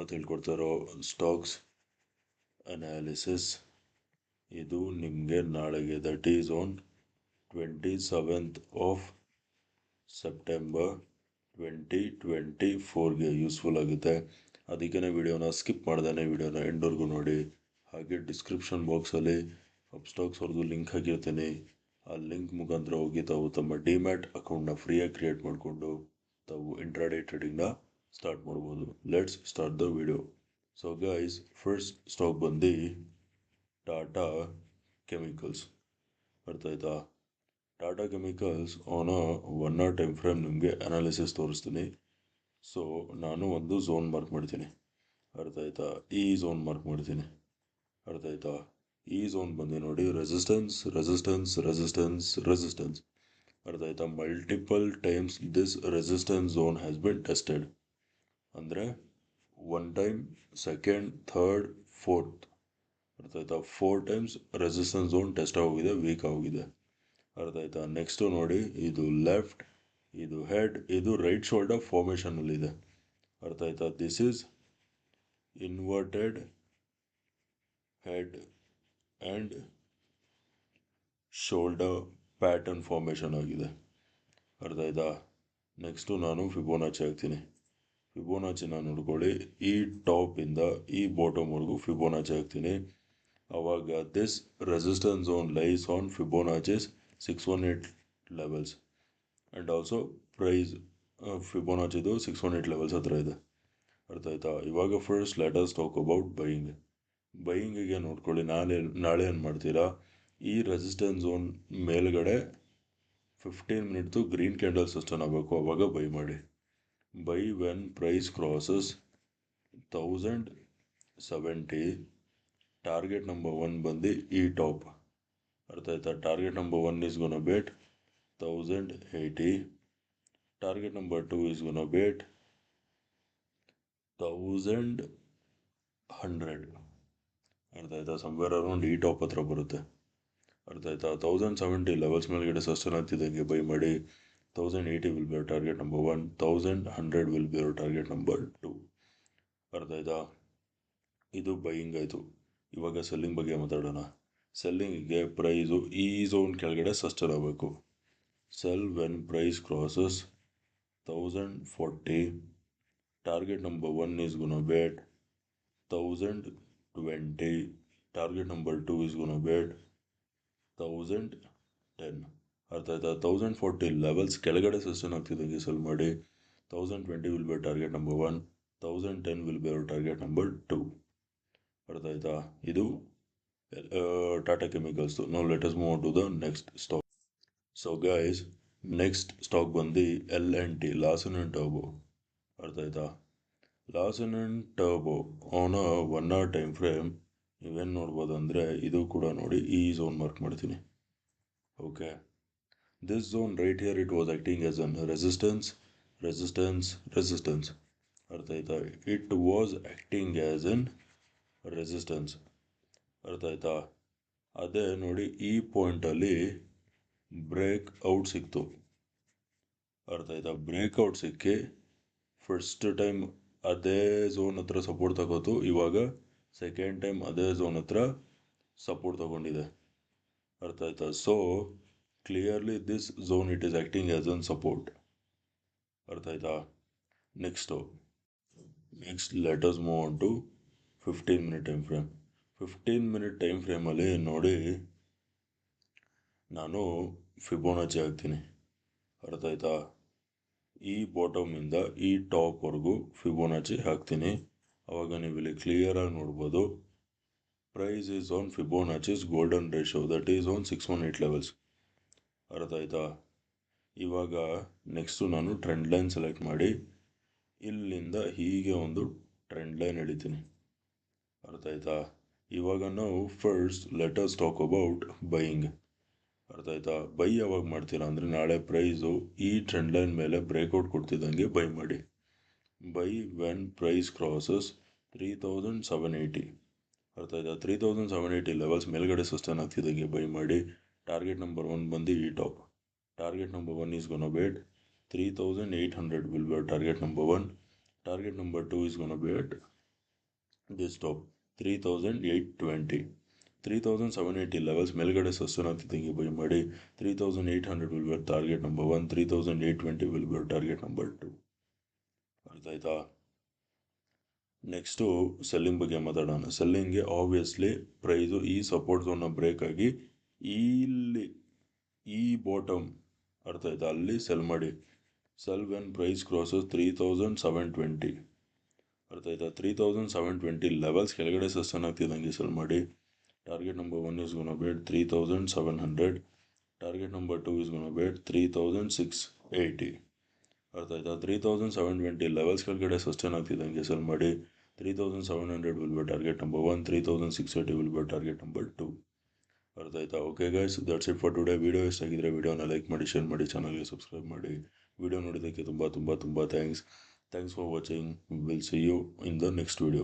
ಇವತ್ತು ಹೇಳ್ಕೊಡ್ತಾ ಇರೋ ಸ್ಟಾಕ್ಸ್ ಅನಾಲಿಸಿಸ್ ಇದು ನಿಮಗೆ ನಾಳೆಗೆ that is on 27th of September 2024ಗೆ ಯೂಸ್ಫುಲ್ ಆಗುತ್ತೆ. ಅದಕ್ಕೆ ವಿಡಿಯೋನ ಸ್ಕಿಪ್ ಮಾಡ್ದೇ ವಿಡಿಯೋನ ಎಂಡ್ವರೆಗೂ ನೋಡಿ. ಹಾಗೆ ಡಿಸ್ಕ್ರಿಪ್ಷನ್ ಬಾಕ್ಸಲ್ಲಿ ಅಪ್ಸ್ಟಾಕ್ಸ್ ಅವ್ರದ್ದು ಲಿಂಕ್ ಹಾಕಿರ್ತೀನಿ. ಆ ಲಿಂಕ್ ಮುಖಾಂತರ ಹೋಗಿ ತಾವು ತಮ್ಮ ಡಿಮ್ಯಾಟ್ ಅಕೌಂಟ್ನ ಫ್ರೀಯಾಗಿ ಕ್ರಿಯೇಟ್ ಮಾಡಿಕೊಂಡು ತಾವು ಇಂಟ್ರಾಡೇ ಟ್ರೇಡಿಂಗ್ನ ಸ್ಟಾರ್ಟ್ ಮಾಡ್ಬೋದು. Let's start the video. So guys, first stock ಬಂದು ಟಾಟಾ ಕೆಮಿಕಲ್ಸ್. ಅರ್ಥ ಆಯ್ತಾ? Tata chemicals on a 1 hour time frame ನಿಮಗೆ ಅನಾಲಿಸಿಸ್ ತೋರಿಸ್ತೀನಿ. ಸೊ ನಾನು ಒಂದು ಝೋನ್ ಮಾರ್ಕ್ ಮಾಡ್ತೀನಿ. ಅರ್ಥ ಆಯ್ತಾ? ಈ ಝೋನ್ ಮಾರ್ಕ್ ಮಾಡ್ತೀನಿ. ಅರ್ಥ ಆಯ್ತಾ? ಈ ಝೋನ್ ಬಂದು ನೋಡಿ ರೆಸಿಸ್ಟೆನ್ಸ್ ರೆಸಿಸ್ಟೆನ್ಸ್ ರೆಸಿಸ್ಟೆನ್ಸ್ ರೆಸಿಸ್ಟೆನ್ಸ್. ಅರ್ಥ ಆಯ್ತಾ? Multiple times this resistance zone has been tested. ಅಂದರೆ 1 time, 2nd, 3rd, 4th. ಅರ್ಥ ಆಯ್ತಾ? 4 times ರೆಸಿಸ್ಟೆನ್ಸ್ ಝೋನ್ ಟೆಸ್ಟ್ ಆಗೋಗಿದೆ, ವೀಕ್ ಆಗೋಗಿದೆ. ಅರ್ಥ ಆಯ್ತಾ? ನೆಕ್ಸ್ಟು ನೋಡಿ, ಇದು ಲೆಫ್ಟ್, ಇದು ಹೆಡ್, ಇದು ರೈಟ್ ಶೋಲ್ಡರ್ ಫಾರ್ಮೇಷನಲ್ಲಿದೆ. ಅರ್ಥ ಆಯ್ತಾ? This is inverted head and shoulder pattern formation ಆಗಿದೆ. ಅರ್ಥ ಆಯ್ತಾ? ನೆಕ್ಸ್ಟು ನಾನು ಫಿಬೋನಾಚಿ ಹಾಕ್ತೀನಿ. ಫಿಬೋನಾಚಿನ ನೋಡ್ಕೊಳ್ಳಿ, ಈ ಟಾಪಿಂದ ಈ ಬಾಟಮ್ವರೆಗೂ ಫಿಬೋನಾಚಿ ಹಾಕ್ತೀನಿ. ಆವಾಗ this resistance zone lies on Fibonacci's 618 levels and also price ಫಿಬೋನಾಚಿದು 618 ಲೆವೆಲ್ಸ್ ಹತ್ರ ಇದೆ. ಅರ್ಥ ಆಯ್ತಾ? ಇವಾಗ first let us talk about buying. ಬೈಯಿಂಗಿಗೆ ನೋಡ್ಕೊಳ್ಳಿ, ನಾಳೆ ಏನು ಮಾಡ್ತೀರಾ, ಈ ರೆಸಿಸ್ಟೆನ್ಸ್ ಝೋನ್ ಮೇಲ್ಗಡೆ 15 minutes ಗ್ರೀನ್ ಕ್ಯಾಂಡಲ್ ಸಸ್ಟೇನ್ ಆಗಬೇಕು, ಆವಾಗ ಬೈ ಮಾಡಿ. Buy when price crosses 1070. Target number 1 ಬಂದು ಈ ಟಾಪ್. ಅರ್ಥ ಆಯ್ತಾ? Target number 1 is gonna be at 1080. Target number 2 is gonna be at 1100. ಅರ್ಥ ಆಯ್ತಾ? ಸಂವೇರ್ ಅರೌಂಡ್ ಈ ಟಾಪ್ ಹತ್ರ ಬರುತ್ತೆ. ಅರ್ಥ ಆಯ್ತಾ? 1070 ಲೆವೆಲ್ಸ್ ಮೇಲ್ಗಡೆ ಸಸ್ಟೇನ್ ಆಗ್ತಿದ್ದಂಗೆ ಬೈ ಮಾಡಿ. 1080 will be target number 1, 1100 will be target number 2. ಅರ್ಥ ಆಯ್ತಾ? ಇದು ಬೈಯಿಂಗ್ ಆಯಿತು. ಇವಾಗ ಸೆಲ್ಲಿಂಗ್ ಬಗ್ಗೆ ಮಾತಾಡೋಣ. ಸೆಲ್ಲಿಂಗಿಗೆ ಪ್ರೈಸು ಈ ಝೋನ್ ಕೆಳಗಡೆ ಸಸ್ಟೇನ್ ಆಗಬೇಕು. Sell when price crosses 1040. Target number 1 is gonna be at 1020. Target number 2 is gonna be at 1010. ಅರ್ಥ ಆಯ್ತಾ? 1040 ಲೆವೆಲ್ಸ್ ಕೆಳಗಡೆ ಸಸ್ಟೇನ್ ಆಗ್ತಿದ್ದಂಗೆ ಸೆಲ್ ಮಾಡಿ. 1020 will be target number 1, 1010 will be target number 2. ಅರ್ಥ ಆಯ್ತಾ? ಇದು Tata Chemicals. Now let us move to the next stock. So guys, next stock ಬಂದು L&T, Larsen and ಟರ್ಬೋ. ಅರ್ಥ ಆಯ್ತಾ? ಲಾರ್ಸನ್ ಆ್ಯಂಡ್ ಟರ್ಬೋ on a 1 hour time frame ನೀವೇನು ನೋಡ್ಬೋದು ಅಂದರೆ, ಇದು ಕೂಡ ನೋಡಿ, ಈ ಝೋನ್ ಮಾರ್ಕ್ ಮಾಡ್ತೀನಿ. Okay, this zone right here it was acting as an resistance resistance resistance. ಅರ್ಥ ಆಯ್ತಾ? It was acting as N resistance. ಅರ್ಥ ಆಯ್ತಾ? ಅದೇ ನೋಡಿ, ಈ ಪಾಯಿಂಟಲ್ಲಿ ಬ್ರೇಕ್ ಔಟ್ ಸಿಕ್ತು. ಅರ್ಥ ಆಯ್ತಾ? ಬ್ರೇಕ್ಔಟ್ ಸಿಕ್ಕಿ ಫಸ್ಟ್ ಟೈಮ್ ಅದೇ ಝೋನ್ ಹತ್ರ ಸಪೋರ್ಟ್ ತಗೋತು. ಇವಾಗ ಸೆಕೆಂಡ್ ಟೈಮ್ ಅದೇ ಝೋನ್ ಹತ್ರ ಸಪೋರ್ಟ್ ತಗೊಂಡಿದೆ. ಅರ್ಥ ಆಯ್ತಾ? So clearly this zone it is acting as an support. ಅರ್ಥ ಆಯ್ತಾ? Next let us move on to 15 minute time frame. 15 minute time ಫ್ರೇಮಲ್ಲಿ ನೋಡಿ, ನಾನು ಫಿಬೋನಾಚಿ ಹಾಕ್ತೀನಿ. ಅರ್ಥ ಆಯ್ತಾ? ಈ ಬಾಟಮಿಂದ ಈ ಟಾಪ್ವರೆಗೂ ಫಿಬೋನಾಚಿ ಹಾಕ್ತೀನಿ. ಆವಾಗ ನೀವು ಇಲ್ಲಿ ಕ್ಲಿಯರಾಗಿ ನೋಡ್ಬೋದು, price is on Fibonacci's golden ratio, that is on 618 levels. ಅರ್ಥ ಆಯ್ತಾ? ಇವಾಗ ನೆಕ್ಸ್ಟು ನಾನು ಟ್ರೆಂಡ್ ಲೈನ್ ಸೆಲೆಕ್ಟ್ ಮಾಡಿ ಇಲ್ಲಿಂದ ಹೀಗೆ ಒಂದು ಟ್ರೆಂಡ್ ಲೈನ್ ಎಳಿತೀನಿ. ಅರ್ಥ ಆಯ್ತಾ? ಇವಾಗ ನಾವು first let us talk about buying. ಅರ್ಥ ಆಯ್ತಾ? ಬೈ ಯಾವಾಗ ಮಾಡ್ತೀರಾ ಅಂದರೆ, ನಾಳೆ ಪ್ರೈಸು ಈ ಟ್ರೆಂಡ್ ಲೈನ್ ಮೇಲೆ ಬ್ರೇಕ್ಔಟ್ ಕೊಡ್ತಿದ್ದಂಗೆ ಬೈ ಮಾಡಿ. Buy when price crosses 3780. ಅರ್ಥ ಆಯ್ತಾ? 3780 ಲೆವೆಲ್ಸ್ ಮೇಲ್ಗಡೆ ಸಸ್ಟೇನ್ ಆಗ್ತಿದ್ದಂಗೆ ಬೈ ಮಾಡಿ. ಟಾರ್ಗೆಟ್ ನಂಬರ್ 1 ಬಂದು ಈ top. Target number 1 is gonna be at 3800 will be target number 1. Target number 2 is gonna be at this top 3820. 3780 levels ಮೇಲ್ಗಡೆ ಸಸ್ಟೈನ್ ಆಗ್ತಿದ್ದಂಗೆ ಬೈ ಮಾಡಿ 3800 will be target number 1, 3820 will be target number 2. ಅರ್ಥ ಆಯ್ತಾ? Next selling ಬಗ್ಗೆ ಮಾತಾಡೋಣ. ಸೆಲ್ಲಿಂಗ್ಗೆ ಆಬ್ವಿಯಸ್ಲಿ ಪ್ರೈಸು ಈ support ಝೋನ್ನ ಬ್ರೇಕ್ ಆಗಿ ಇಲ್ಲಿ ಈ ಬಾಟಮ್ ಅರ್ಥ ಆಯ್ತಾ ಅಲ್ಲಿ ಸೆಲ್ ಮಾಡಿ. Sell when price crosses 3720. ಅರ್ಥ ಆಯ್ತಾ? 3720 ಲೆವೆಲ್ಸ್ ಕೆಳಗಡೆ ಸಸ್ಟೈನ್ ಆಗ್ತಿದ್ದಂಗೆ ಸೆಲ್ ಮಾಡಿ. Target number 1 is gonna be at 3700. Target number 2 is gonna be at 3680. ಅರ್ಥ ಆಯ್ತಾ? 3720 ಲೆವೆಲ್ಸ್ ಕೆಳಗಡೆ ಸಸ್ಟೈನ್ ಆಗ್ತಿದ್ದಂಗೆ ಸೆಲ್ ಮಾಡಿ. 3700 will be target number 1, 3680 will be target number 2. ಅರ್ಥ ಆಯ್ತಾ? Okay guys, that's it for today. Video ಇಷ್ಟ ಆಗಿದ್ರೆ ವಿಡಿಯೋನ ಲೈಕ್ ಮಾಡಿ, ಶೇರ್ ಮಾಡಿ, ಚಾನಲ್ಗೆ ಸಬ್ಸ್ಕ್ರೈಬ್ ಮಾಡಿ. ವಿಡಿಯೋ ನೋಡಿದ್ದಕ್ಕೆ ತುಂಬ thanks for watching. Will see you in the next video.